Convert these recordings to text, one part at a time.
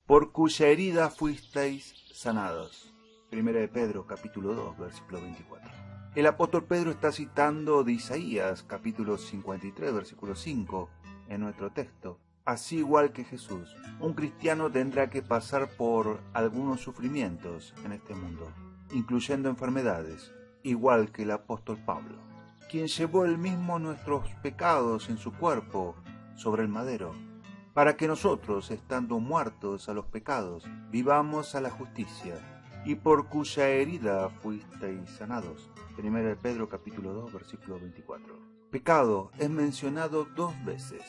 por cuya herida fuisteis sanados. Primera de Pedro, capítulo 2, versículo 24. El apóstol Pedro está citando de Isaías, capítulo 53, versículo 5, en nuestro texto. Así igual que Jesús, un cristiano tendrá que pasar por algunos sufrimientos en este mundo, incluyendo enfermedades, igual que el apóstol Pablo, quien llevó él mismo nuestros pecados en su cuerpo sobre el madero, para que nosotros, estando muertos a los pecados, vivamos a la justicia, y por cuya herida fuisteis sanados. Primera de Pedro capítulo 2, versículo 24. Pecado es mencionado 2 veces.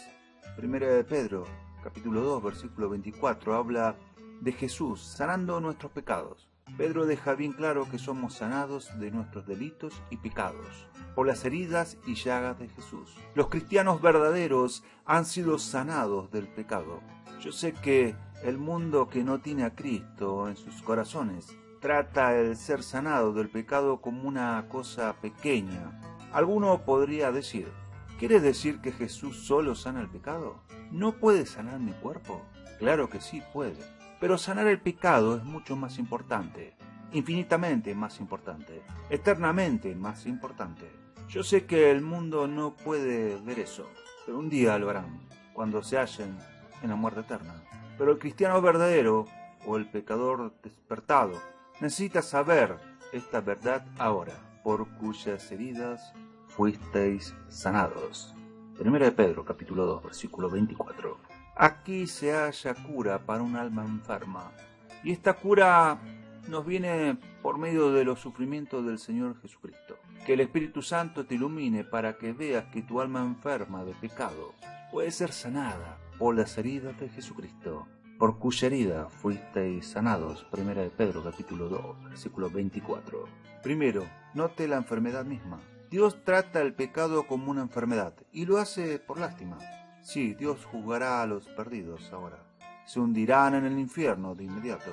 Primera de Pedro capítulo 2, versículo 24 habla de Jesús sanando nuestros pecados. Pedro deja bien claro que somos sanados de nuestros delitos y pecados por las heridas y llagas de Jesús. Los cristianos verdaderos han sido sanados del pecado. Yo sé que el mundo que no tiene a Cristo en sus corazones trata el ser sanado del pecado como una cosa pequeña. Alguno podría decir: ¿quieres decir que Jesús solo sana el pecado? ¿No puede sanar mi cuerpo? Claro que sí puede. Pero sanar el pecado es mucho más importante, infinitamente más importante, eternamente más importante. Yo sé que el mundo no puede ver eso, pero un día lo harán, cuando se hallen en la muerte eterna. Pero el cristiano verdadero, o el pecador despertado, necesita saber esta verdad ahora, por cuyas heridas fuisteis sanados. Primera de Pedro, capítulo 2, versículo 24. Aquí se halla cura para un alma enferma, y esta cura nos viene por medio de los sufrimientos del Señor Jesucristo. Que el Espíritu Santo te ilumine para que veas que tu alma enferma de pecado puede ser sanada por las heridas de Jesucristo, por cuya herida fuisteis sanados. Primera de Pedro, capítulo 2, versículo 24. Primero, note la enfermedad misma. Dios trata el pecado como una enfermedad, y lo hace por lástima. Sí, Dios juzgará a los perdidos ahora. Se hundirán en el infierno de inmediato.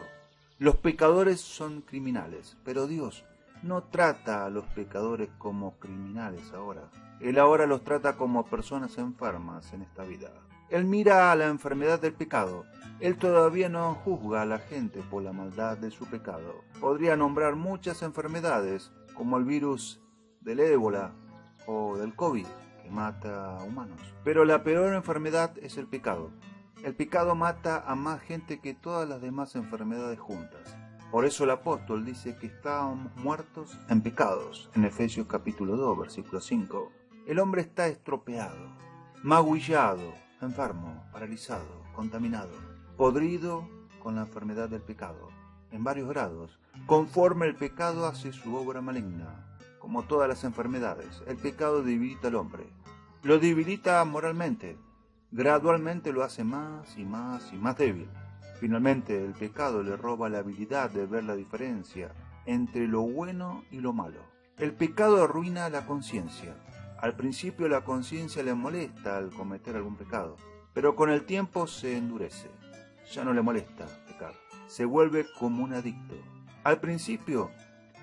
Los pecadores son criminales, pero Dios no trata a los pecadores como criminales ahora. Él ahora los trata como personas enfermas en esta vida. Él mira a la enfermedad del pecado. Él todavía no juzga a la gente por la maldad de su pecado. Podría nombrar muchas enfermedades, como el virus del ébola o del COVID, que mata a humanos. Pero la peor enfermedad es el pecado. El pecado mata a más gente que todas las demás enfermedades juntas. Por eso el apóstol dice que estábamos muertos en pecados, en Efesios capítulo 2, versículo 5. El hombre está estropeado, magullado, enfermo, paralizado, contaminado, podrido con la enfermedad del pecado, en varios grados, conforme el pecado hace su obra maligna. Como todas las enfermedades, el pecado debilita al hombre. Lo debilita moralmente. Gradualmente lo hace más y más y más débil. Finalmente, el pecado le roba la habilidad de ver la diferencia entre lo bueno y lo malo. El pecado arruina la conciencia. Al principio la conciencia le molesta al cometer algún pecado, pero con el tiempo se endurece. Ya no le molesta pecar. Se vuelve como un adicto. Al principio,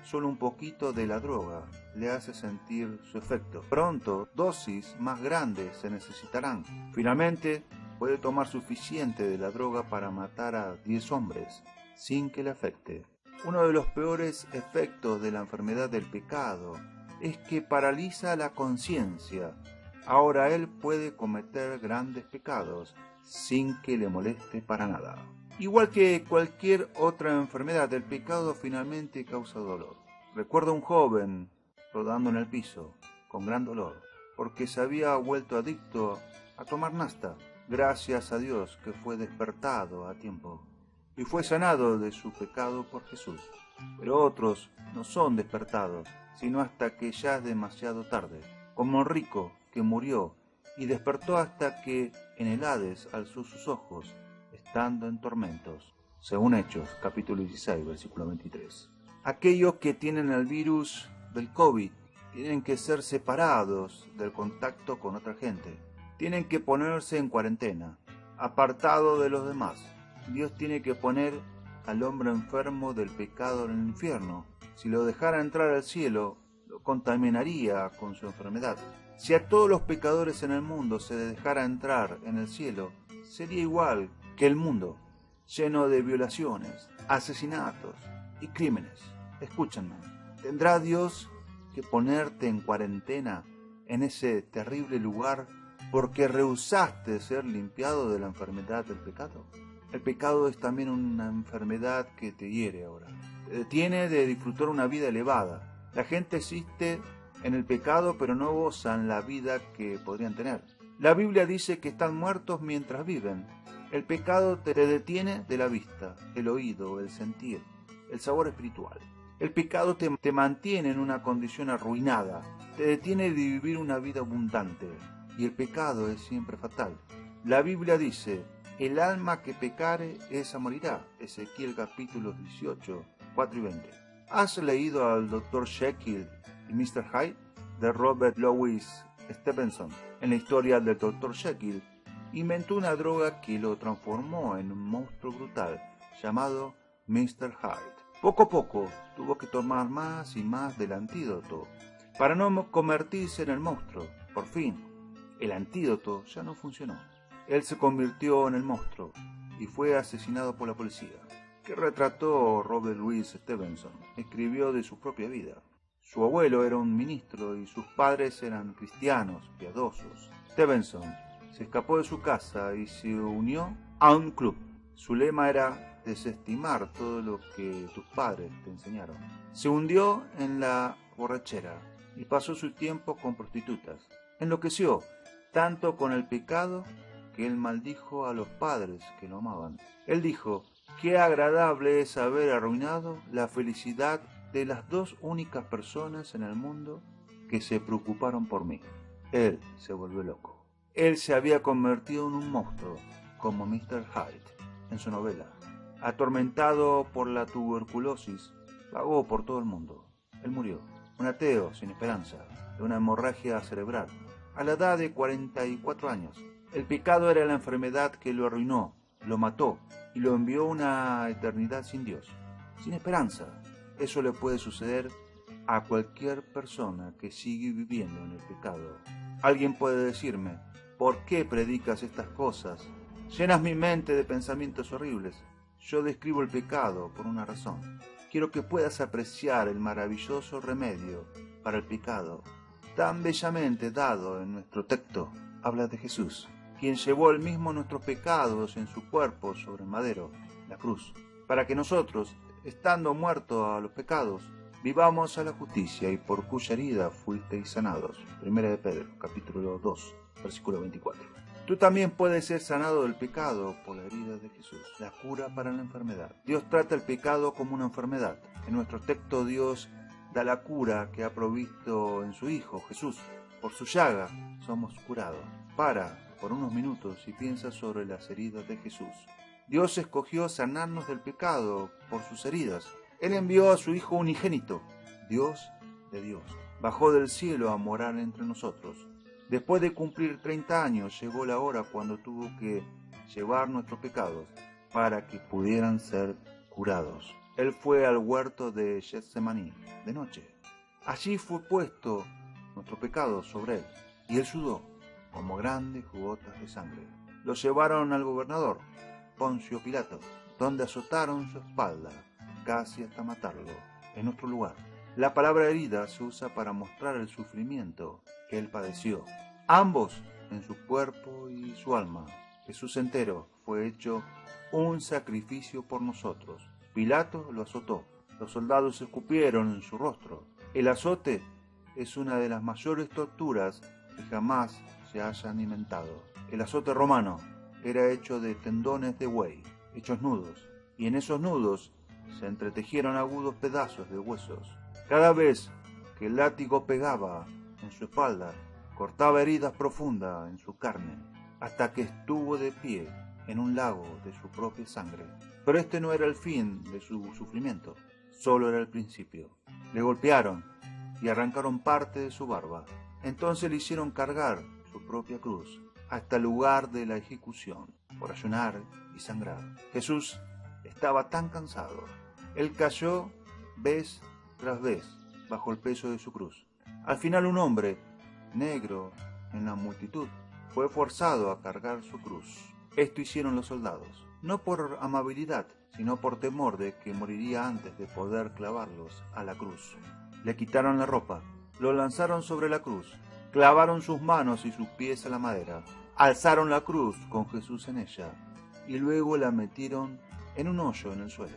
solo un poquito de la droga le hace sentir su efecto. Pronto, dosis más grandes se necesitarán. Finalmente, puede tomar suficiente de la droga para matar a 10 hombres sin que le afecte. Uno de los peores efectos de la enfermedad del pecado es que paraliza la conciencia. Ahora él puede cometer grandes pecados sin que le moleste para nada. Igual que cualquier otra enfermedad, el pecado finalmente causa dolor. Recuerdo a un joven rodando en el piso, con gran dolor, porque se había vuelto adicto a tomar nafta. Gracias a Dios que fue despertado a tiempo y fue sanado de su pecado por Jesús. Pero otros no son despertados, sino hasta que ya es demasiado tarde, como el rico que murió y despertó hasta que en el Hades alzó sus ojos, estando en tormentos, según Hechos, capítulo 16, versículo 23. Aquellos que tienen el virus del COVID tienen que ser separados del contacto con otra gente. Tienen que ponerse en cuarentena, apartado de los demás. Dios tiene que poner al hombre enfermo del pecado en el infierno. Si lo dejara entrar al cielo, lo contaminaría con su enfermedad. Si a todos los pecadores en el mundo se les dejara entrar en el cielo, sería igual que el mundo. lleno de violaciones, asesinatos y crímenes. Escúchenme, ¿tendrá Dios que ponerte en cuarentena en ese terrible lugar porque rehusaste ser limpiado de la enfermedad del pecado? El pecado es también una enfermedad que te hiere ahora. Te detiene de disfrutar una vida elevada. La gente existe en el pecado, pero no gozan la vida que podrían tener. La Biblia dice que están muertos mientras viven. El pecado te detiene de la vista, el oído, el sentir, el sabor espiritual. El pecado te mantiene en una condición arruinada, te detiene de vivir una vida abundante. Y el pecado es siempre fatal. La Biblia dice: el alma que pecare, esa morirá. Ezequiel capítulo 18, 4 y 20. ¿Has leído al Dr. Jekyll y Mr. Hyde de Robert Louis Stevenson? En la historia del Dr. Jekyll, inventó una droga que lo transformó en un monstruo brutal llamado Mr. Hyde. Poco a poco tuvo que tomar más y más del antídoto para no convertirse en el monstruo. Por fin, el antídoto ya no funcionó. Él se convirtió en el monstruo y fue asesinado por la policía. ¿Qué retrató Robert Louis Stevenson? Escribió de su propia vida. Su abuelo era un ministro y sus padres eran cristianos piadosos. Stevenson se escapó de su casa y se unió a un club. Su lema era desestimar todo lo que tus padres te enseñaron. Se hundió en la borrachera y pasó su tiempo con prostitutas. Enloqueció tanto con el pecado que él maldijo a los padres que lo amaban. Él dijo: qué agradable es haber arruinado la felicidad de las dos únicas personas en el mundo que se preocuparon por mí. Él se volvió loco. Él se había convertido en un monstruo, como Mr. Hyde en su novela. Atormentado por la tuberculosis, vagó por todo el mundo. Él murió, un ateo sin esperanza, de una hemorragia cerebral, a la edad de 44 años. El pecado era la enfermedad que lo arruinó, lo mató y lo envió a una eternidad sin Dios, sin esperanza. Eso le puede suceder a cualquier persona que sigue viviendo en el pecado. Alguien puede decirme: ¿por qué predicas estas cosas? Llenas mi mente de pensamientos horribles. Yo describo el pecado por una razón. Quiero que puedas apreciar el maravilloso remedio para el pecado, tan bellamente dado en nuestro texto. Habla de Jesús, quien llevó él mismo nuestros pecados en su cuerpo sobre el madero, la cruz, para que nosotros, estando muertos a los pecados, vivamos a la justicia, y por cuya herida fuisteis sanados. Primera de Pedro, capítulo 2, versículo 24. Tú también puedes ser sanado del pecado por la herida de Jesús, la cura para la enfermedad. Dios trata el pecado como una enfermedad. En nuestro texto Dios da la cura que ha provisto en su Hijo, Jesús. Por su llaga somos curados. Para por unos minutos y piensa sobre las heridas de Jesús. Dios escogió sanarnos del pecado por sus heridas. Él envió a su Hijo unigénito, Dios de Dios. Bajó del cielo a morar entre nosotros. Después de cumplir 30 años, llegó la hora cuando tuvo que llevar nuestros pecados para que pudieran ser curados. Él fue al huerto de Getsemaní de noche. Allí fue puesto nuestro pecado sobre él, y él sudó como grandes gotas de sangre. Lo llevaron al gobernador, Poncio Pilato, donde azotaron su espalda, casi hasta matarlo, en otro lugar. La palabra herida se usa para mostrar el sufrimiento que él padeció, ambos en su cuerpo y su alma. Jesús entero fue hecho un sacrificio por nosotros. Pilato lo azotó. Los soldados escupieron en su rostro. El azote es una de las mayores torturas que jamás se hayan inventado. El azote romano era hecho de tendones de buey, hechos nudos, y en esos nudos se entretejieron agudos pedazos de huesos. Cada vez que el látigo pegaba en su espalda, cortaba heridas profundas en su carne, hasta que estuvo de pie en un lago de su propia sangre. Pero este no era el fin de su sufrimiento, solo era el principio. Le golpearon y arrancaron parte de su barba. Entonces le hicieron cargar su propia cruz hasta el lugar de la ejecución, por ayunar y sangrar. Jesús estaba tan cansado. Él cayó vez tras vez bajo el peso de su cruz. Al final, un hombre negro en la multitud fue forzado a cargar su cruz. Esto hicieron los soldados. no por amabilidad, sino por temor de que moriría antes de poder clavarlos a la cruz. Le quitaron la ropa, lo lanzaron sobre la cruz, clavaron sus manos y sus pies a la madera, alzaron la cruz con Jesús en ella, y luego la metieron en un hoyo en el suelo.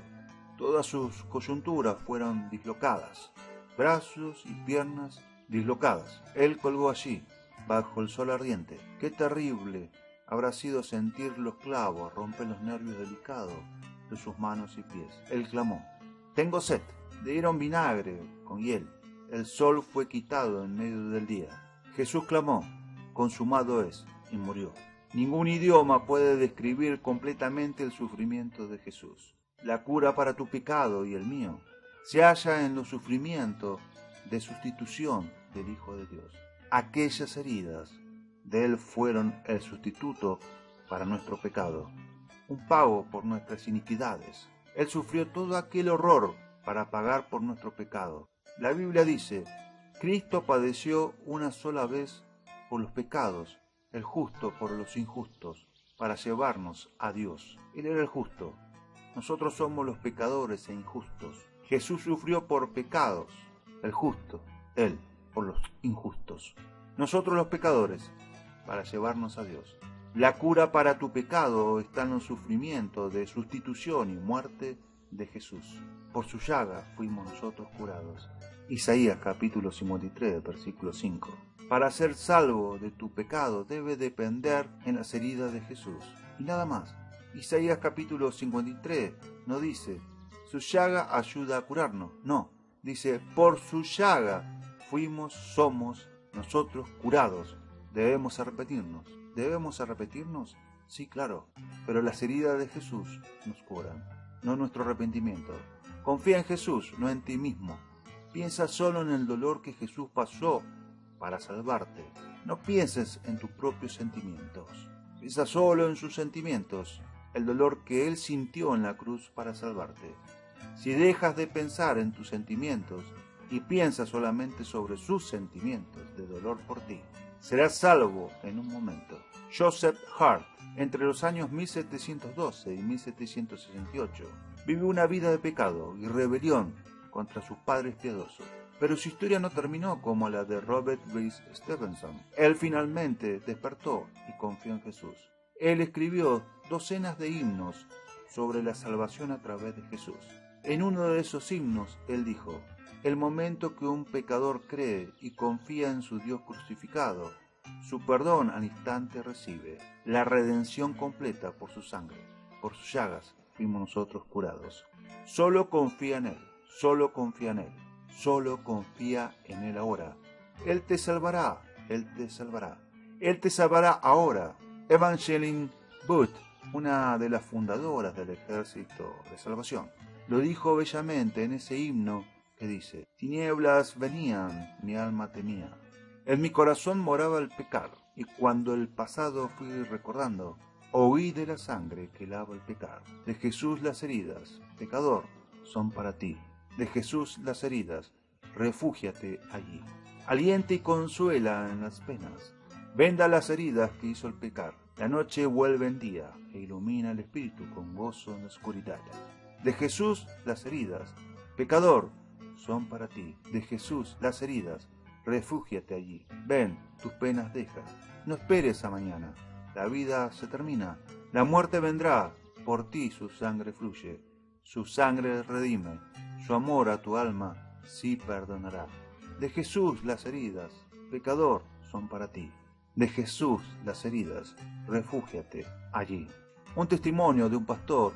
Todas sus coyunturas fueron dislocadas, brazos y piernas dislocadas. Él colgó allí, bajo el sol ardiente. Qué terrible habrá sido sentir los clavos romper los nervios delicados de sus manos y pies. Él clamó: «Tengo sed». Le dieron vinagre con hiel. El sol fue quitado en medio del día. Jesús clamó: «Consumado es», y murió. Ningún idioma puede describir completamente el sufrimiento de Jesús. La cura para tu pecado y el mío se halla en los sufrimientos de sustitución del Hijo de Dios. Aquellas heridas de Él fueron el sustituto para nuestro pecado, un pago por nuestras iniquidades. Él sufrió todo aquel horror para pagar por nuestro pecado. La Biblia dice: Cristo padeció una sola vez por los pecados, el justo por los injustos, para llevarnos a Dios. Él era el justo. Nosotros somos los pecadores e injustos. Jesús sufrió por pecados, el justo, Él por los injustos. Nosotros los pecadores, para llevarnos a Dios. La cura para tu pecado está en los sufrimientos de sustitución y muerte de Jesús. Por su llaga fuimos nosotros curados. Isaías capítulo 53, versículo 5. Para ser salvo de tu pecado debe depender en las heridas de Jesús. Y nada más. Isaías capítulo 53 no dice: su llaga ayuda a curarnos. No, dice: por su llaga somos nosotros curados. Debemos arrepentirnos. ¿Debemos arrepentirnos? Sí, claro. Pero las heridas de Jesús nos curan, no nuestro arrepentimiento. Confía en Jesús, no en ti mismo. Piensa solo en el dolor que Jesús pasó para salvarte. No pienses en tus propios sentimientos. Piensa solo en sus sentimientos, el dolor que Él sintió en la cruz para salvarte. Si dejas de pensar en tus sentimientos y piensas solamente sobre sus sentimientos de dolor por ti, serás salvo en un momento. Joseph Hart, entre los años 1712 y 1768, vivió una vida de pecado y rebelión contra sus padres piadosos. Pero su historia no terminó como la de Robert Louis Stevenson. Él finalmente despertó y confió en Jesús. Él escribió docenas de himnos sobre la salvación a través de Jesús. En uno de esos himnos, él dijo: el momento que un pecador cree y confía en su Dios crucificado, su perdón al instante recibe, la redención completa por su sangre. Por sus llagas fuimos nosotros curados. Solo confía en Él, solo confía en Él, solo confía en Él ahora. Él te salvará, Él te salvará. Él te salvará ahora. Evangeline Booth, una de las fundadoras del Ejército de Salvación, lo dijo bellamente en ese himno que dice: tinieblas venían, mi alma temía. En mi corazón moraba el pecado, y cuando el pasado fui recordando, oí de la sangre que lava el pecado. De Jesús las heridas, pecador, son para ti. De Jesús las heridas, refúgiate allí. Alienta y consuela en las penas. Venda las heridas que hizo el pecar. La noche vuelve en día e ilumina el espíritu con gozo en la oscuridad. De Jesús las heridas, pecador, son para ti. De Jesús las heridas, refúgiate allí. Ven, tus penas deja. No esperes a mañana. La vida se termina. La muerte vendrá. Por ti su sangre fluye. Su sangre redime. Su amor a tu alma sí perdonará. De Jesús las heridas, pecador, son para ti. De Jesús las heridas, refúgiate allí. Un testimonio de un pastor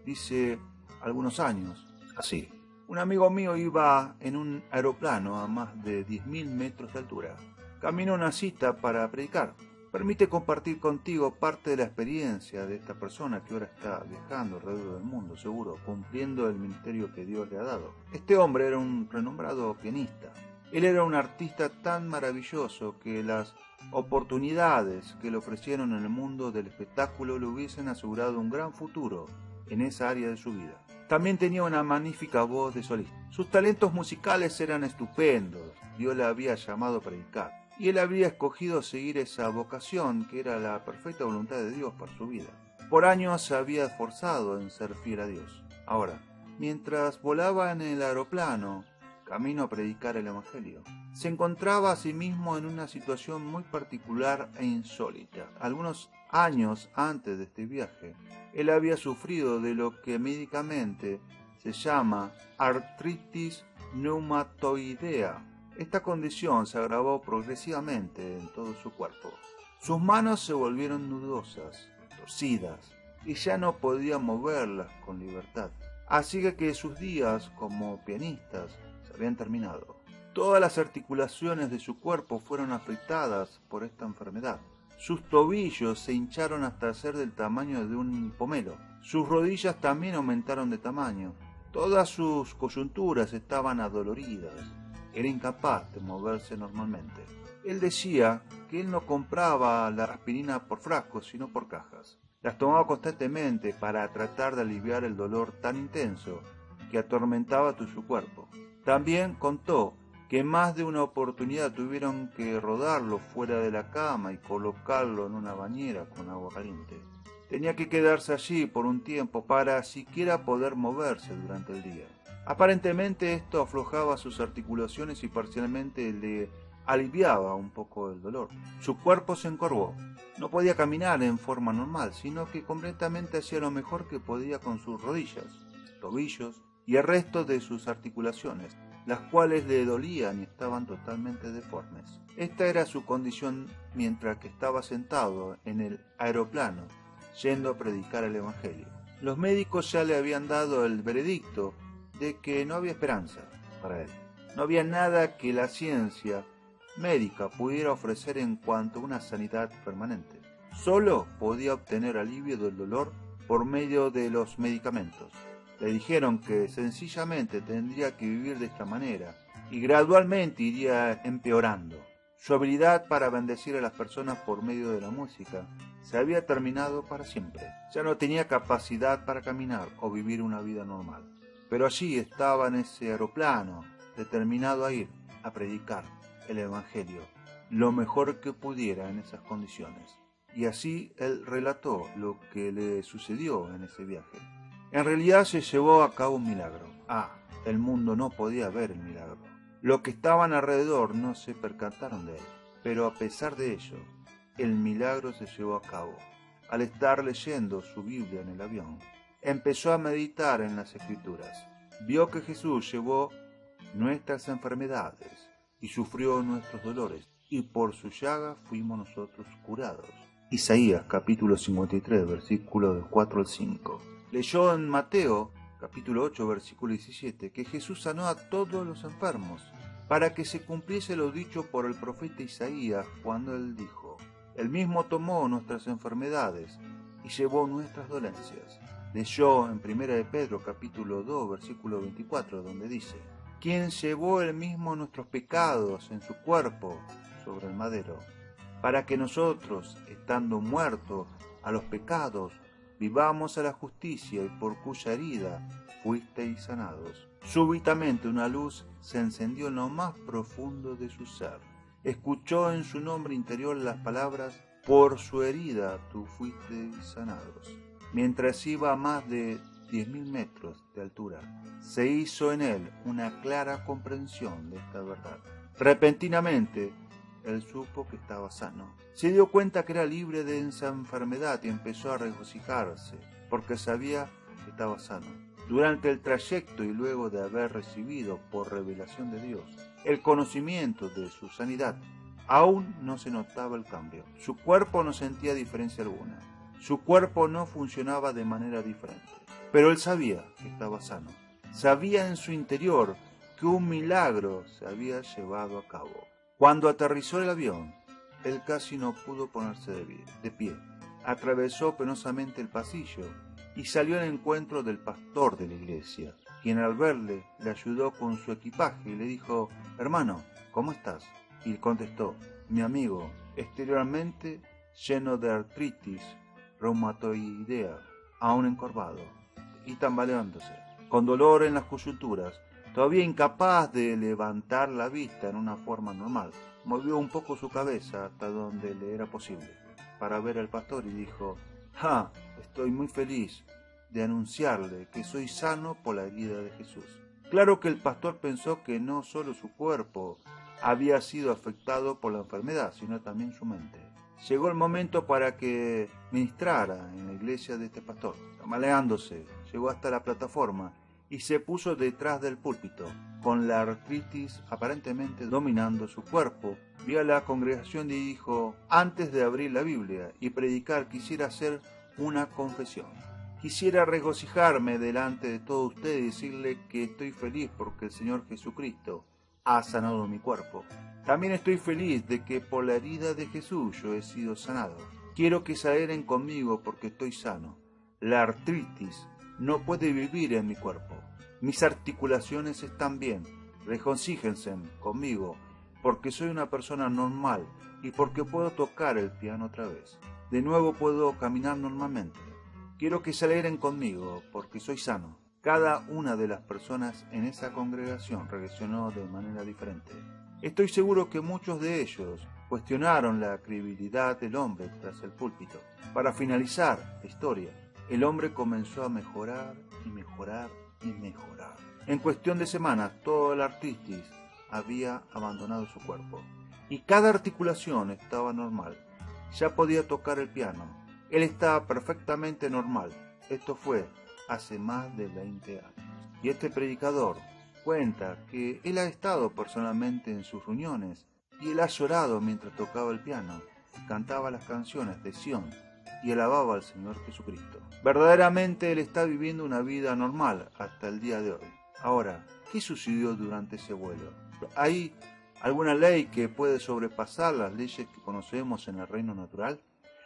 dice algunos años así: un amigo mío iba en un aeroplano a más de 10.000 metros de altura. Caminó a una cita para predicar. Permite compartir contigo parte de la experiencia de esta persona que ahora está viajando alrededor del mundo, seguro, cumpliendo el ministerio que Dios le ha dado. Este hombre era un renombrado pianista. Él era un artista tan maravilloso que las oportunidades que le ofrecieron en el mundo del espectáculo le hubiesen asegurado un gran futuro en esa área de su vida. También tenía una magnífica voz de solista. Sus talentos musicales eran estupendos. Dios le había llamado a predicar, y él habría escogido seguir esa vocación que era la perfecta voluntad de Dios para su vida. por años se había esforzado en ser fiel a Dios. Ahora, mientras volaba en el aeroplano, camino a predicar el Evangelio, se encontraba a sí mismo en una situación muy particular e insólita. Algunos años antes de este viaje, él había sufrido de lo que médicamente se llama artritis reumatoidea. Esta condición se agravó progresivamente en todo su cuerpo. Sus manos se volvieron nudosas, torcidas, y ya no podía moverlas con libertad. Así que sus días como pianistas se habían terminado. Todas las articulaciones de su cuerpo fueron afectadas por esta enfermedad. Sus tobillos se hincharon hasta ser del tamaño de un pomelo. Sus rodillas también aumentaron de tamaño. Todas sus coyunturas estaban adoloridas. Era incapaz de moverse normalmente. Él decía que él no compraba la aspirina por frascos, sino por cajas. Las tomaba constantemente para tratar de aliviar el dolor tan intenso que atormentaba todo su cuerpo. También contó que en más de una oportunidad tuvieron que rodarlo fuera de la cama y colocarlo en una bañera con agua caliente. Tenía que quedarse allí por un tiempo para siquiera poder moverse durante el día. Aparentemente esto aflojaba sus articulaciones y parcialmente le aliviaba un poco el dolor. Su cuerpo se encorvó. No podía caminar en forma normal, sino que completamente hacía lo mejor que podía con sus rodillas, tobillos y el resto de sus articulaciones, las cuales le dolían y estaban totalmente deformes. Esta era su condición mientras que estaba sentado en el aeroplano, yendo a predicar el Evangelio. Los médicos ya le habían dado el veredicto de que no había esperanza para él. No había nada que la ciencia médica pudiera ofrecer en cuanto a una sanidad permanente. Solo podía obtener alivio del dolor por medio de los medicamentos. Le dijeron que sencillamente tendría que vivir de esta manera y gradualmente iría empeorando. Su habilidad para bendecir a las personas por medio de la música se había terminado para siempre. Ya no tenía capacidad para caminar o vivir una vida normal. Pero allí estaba en ese aeroplano, determinado a ir a predicar el Evangelio lo mejor que pudiera en esas condiciones. Y así él relató lo que le sucedió en ese viaje. En realidad se llevó a cabo un milagro. El mundo no podía ver el milagro. Los que estaban alrededor no se percataron de él. Pero a pesar de ello, el milagro se llevó a cabo. Al estar leyendo su Biblia en el avión, empezó a meditar en las Escrituras. Vio que Jesús llevó nuestras enfermedades y sufrió nuestros dolores, y por su llaga fuimos nosotros curados. Isaías capítulo 53, versículos del 4 al 5. Leyó en Mateo capítulo 8, versículo 17, que Jesús sanó a todos los enfermos, para que se cumpliese lo dicho por el profeta Isaías cuando él dijo: Él mismo tomó nuestras enfermedades y llevó nuestras dolencias. Leyó en 1 de Pedro capítulo 2, versículo 24, donde dice: quien llevó él mismo nuestros pecados en su cuerpo sobre el madero, para que nosotros, estando muertos a los pecados, vivamos a la justicia, y por cuya herida fuisteis sanados. Súbitamente una luz se encendió en lo más profundo de su ser. Escuchó en su nombre interior las palabras: por su herida tú fuisteis sanados. Mientras iba a más de 10.000 metros de altura, se hizo en él una clara comprensión de esta verdad. Repentinamente, él supo que estaba sano. Se dio cuenta que era libre de esa enfermedad y empezó a regocijarse, porque sabía que estaba sano. Durante el trayecto y luego de haber recibido por revelación de Dios el conocimiento de su sanidad, aún no se notaba el cambio. Su cuerpo no sentía diferencia alguna. Su cuerpo no funcionaba de manera diferente. Pero él sabía que estaba sano. Sabía en su interior que un milagro se había llevado a cabo. Cuando aterrizó el avión, él casi no pudo ponerse de pie. Atravesó penosamente el pasillo y salió al encuentro del pastor de la iglesia, quien al verle le ayudó con su equipaje y le dijo: hermano, ¿cómo estás? Y él contestó: mi amigo, exteriormente lleno de artritis reumatoidea, aún encorvado y tambaleándose, con dolor en las coyunturas, todavía incapaz de levantar la vista en una forma normal. Movió un poco su cabeza hasta donde le era posible para ver al pastor y dijo: estoy muy feliz de anunciarle que soy sano por la herida de Jesús. Claro que el pastor pensó que no solo su cuerpo había sido afectado por la enfermedad, sino también su mente. Llegó el momento para que ministrara en la iglesia de este pastor. Tambaleándose, llegó hasta la plataforma y se puso detrás del púlpito, con la artritis aparentemente dominando su cuerpo. Vio a la congregación y dijo: antes de abrir la Biblia y predicar, quisiera hacer una confesión. Quisiera regocijarme delante de todos ustedes y decirle que estoy feliz porque el Señor Jesucristo ha sanado mi cuerpo. También estoy feliz de que por la herida de Jesús yo he sido sanado. Quiero que se alegren conmigo porque estoy sano. La artritis no puede vivir en mi cuerpo. Mis articulaciones están bien. Regocíjense conmigo porque soy una persona normal y porque puedo tocar el piano otra vez. De nuevo puedo caminar normalmente. Quiero que se alegren conmigo porque soy sano. Cada una de las personas en esa congregación reaccionó de manera diferente. Estoy seguro que muchos de ellos cuestionaron la credibilidad del hombre tras el púlpito. Para finalizar la historia, el hombre comenzó a mejorar y mejorar y mejorar. En cuestión de semanas, toda la artritis había abandonado su cuerpo y cada articulación estaba normal. Ya podía tocar el piano. Él estaba perfectamente normal. Esto fue hace más de 20 años. Y este predicador cuenta que él ha estado personalmente en sus reuniones y él ha llorado mientras tocaba el piano, cantaba las canciones de Sion y alababa al Señor Jesucristo. Verdaderamente él está viviendo una vida normal hasta el día de hoy. Ahora, ¿qué sucedió durante ese vuelo? ¿Hay alguna ley que puede sobrepasar las leyes que conocemos en el reino natural?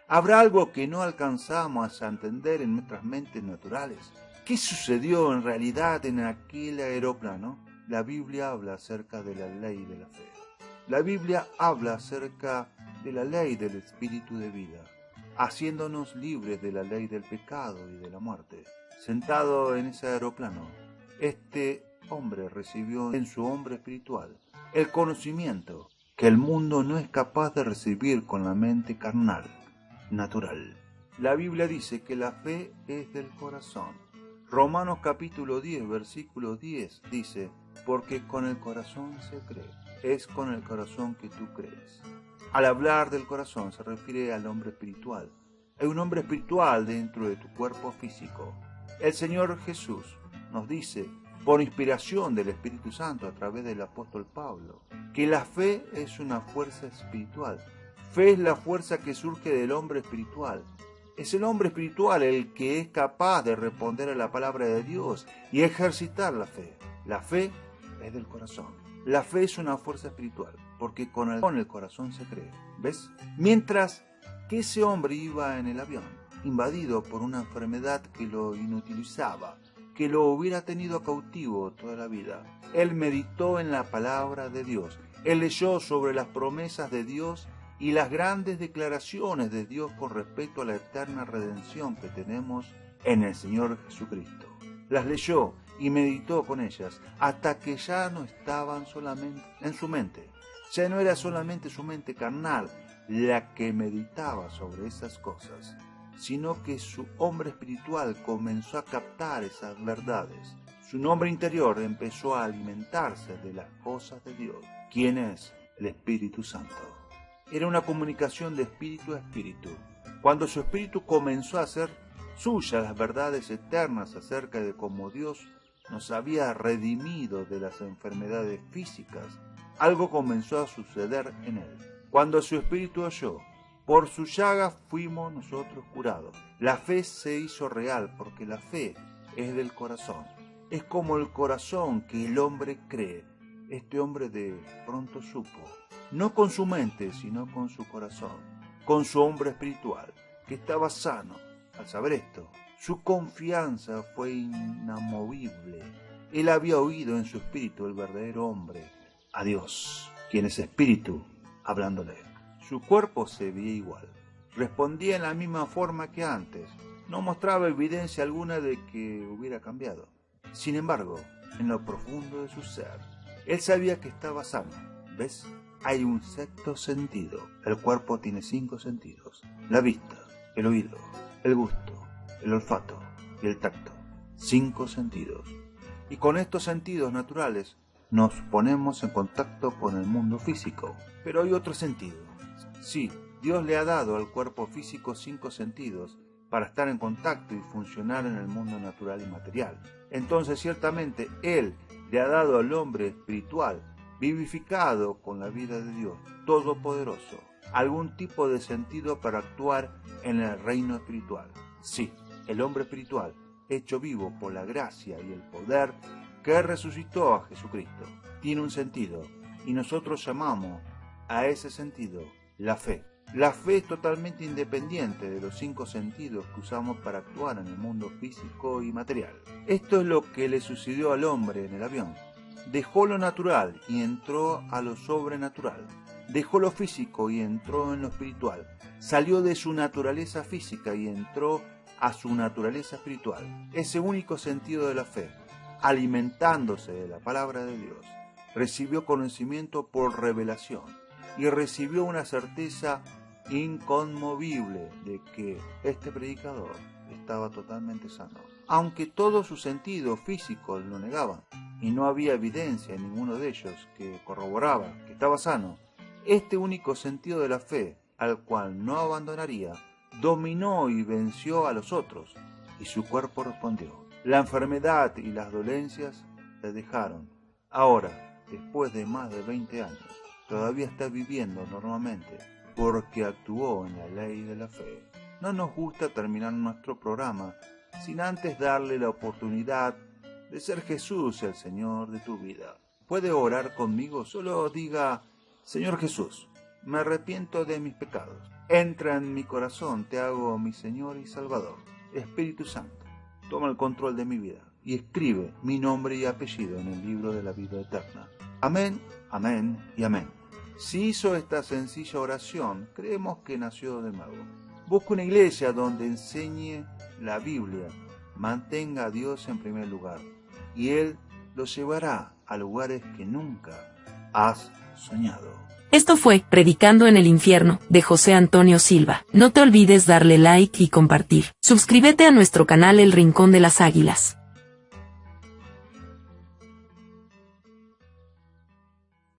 ¿Habrá algo que no alcanzamos a entender en nuestras mentes naturales? ¿Qué sucedió en realidad en aquel aeroplano? La Biblia habla acerca de la ley de la fe. La Biblia habla acerca de la ley del espíritu de vida, haciéndonos libres de la ley del pecado y de la muerte. Sentado en ese aeroplano, este hombre recibió en su hombre espiritual el conocimiento que el mundo no es capaz de recibir con la mente carnal, natural. La Biblia dice que la fe es del corazón. Romanos capítulo 10, versículo 10 dice: porque con el corazón se cree. Es con el corazón que tú crees. Al hablar del corazón se refiere al hombre espiritual. Hay un hombre espiritual dentro de tu cuerpo físico. El Señor Jesús nos dice, por inspiración del Espíritu Santo a través del apóstol Pablo, que la fe es una fuerza espiritual. Fe es la fuerza que surge del hombre espiritual. Es el hombre espiritual el que es capaz de responder a la palabra de Dios y ejercitar la fe. La fe es del corazón. La fe es una fuerza espiritual, porque con el corazón se cree. ¿Ves? Mientras que ese hombre iba en el avión, invadido por una enfermedad que lo inutilizaba, que lo hubiera tenido cautivo toda la vida, él meditó en la palabra de Dios. Él leyó sobre las promesas de Dios y las grandes declaraciones de Dios con respecto a la eterna redención que tenemos en el Señor Jesucristo. Las leyó y meditó con ellas hasta que ya no estaban solamente en su mente. Ya no era solamente su mente carnal la que meditaba sobre esas cosas, sino que su hombre espiritual comenzó a captar esas verdades. Su hombre interior empezó a alimentarse de las cosas de Dios. ¿Quién es? El Espíritu Santo. Era una comunicación de espíritu a espíritu. Cuando su espíritu comenzó a hacer suyas las verdades eternas acerca de cómo Dios nos había redimido de las enfermedades físicas, algo comenzó a suceder en él. Cuando su espíritu oyó, por su llaga fuimos nosotros curados. La fe se hizo real porque la fe es del corazón. Es como el corazón que el hombre cree. Este hombre de pronto supo, no con su mente, sino con su corazón, con su hombre espiritual, que estaba sano. Al saber esto, su confianza fue inamovible. Él había oído en su espíritu el verdadero hombre, a Dios, quien es espíritu, hablándole. Su cuerpo se veía igual, respondía en la misma forma que antes, no mostraba evidencia alguna de que hubiera cambiado. Sin embargo, en lo profundo de su ser, él sabía que estaba sano. ¿Ves? Hay un sexto sentido. El cuerpo tiene 5 sentidos: la vista, el oído, el gusto, el olfato y el tacto. 5 sentidos. Y con estos sentidos naturales nos ponemos en contacto con el mundo físico. Pero hay otro sentido. Sí, Dios le ha dado al cuerpo físico 5 sentidos para estar en contacto y funcionar en el mundo natural y material. Entonces ciertamente Él le ha dado al hombre espiritual, vivificado con la vida de Dios Todopoderoso, algún tipo de sentido para actuar en el reino espiritual. Sí, el hombre espiritual, hecho vivo por la gracia y el poder que resucitó a Jesucristo, tiene un sentido, y nosotros llamamos a ese sentido la fe. La fe es totalmente independiente de los 5 sentidos que usamos para actuar en el mundo físico y material. Esto es lo que le sucedió al hombre en el avión. Dejó lo natural y entró a lo sobrenatural. Dejó lo físico y entró en lo espiritual. Salió de su naturaleza física y entró a su naturaleza espiritual. Ese único sentido de la fe, alimentándose de la palabra de Dios, recibió conocimiento por revelación y recibió una certeza inconmovible de que este predicador estaba totalmente sano. Aunque todos sus sentidos físicos lo negaban y no había evidencia en ninguno de ellos que corroboraba que estaba sano, este único sentido de la fe, al cual no abandonaría, dominó y venció a los otros, y su cuerpo respondió. La enfermedad y las dolencias le dejaron. Ahora, después de más de 20 años, todavía está viviendo normalmente porque actuó en la ley de la fe. No nos gusta terminar nuestro programa sin antes darle la oportunidad de ser Jesús el Señor de tu vida. ¿Puede orar conmigo? Solo diga: Señor Jesús, me arrepiento de mis pecados. Entra en mi corazón, te hago mi Señor y Salvador. Espíritu Santo, toma el control de mi vida y escribe mi nombre y apellido en el libro de la vida eterna. Amén, amén y amén. Si hizo esta sencilla oración, creemos que nació de nuevo. Busca una iglesia donde enseñe la Biblia, mantenga a Dios en primer lugar, y Él lo llevará a lugares que nunca has soñado. Esto fue Predicando en el Infierno, de José Antonio Silva. No te olvides darle like y compartir. Suscríbete a nuestro canal El Rincón de las Águilas.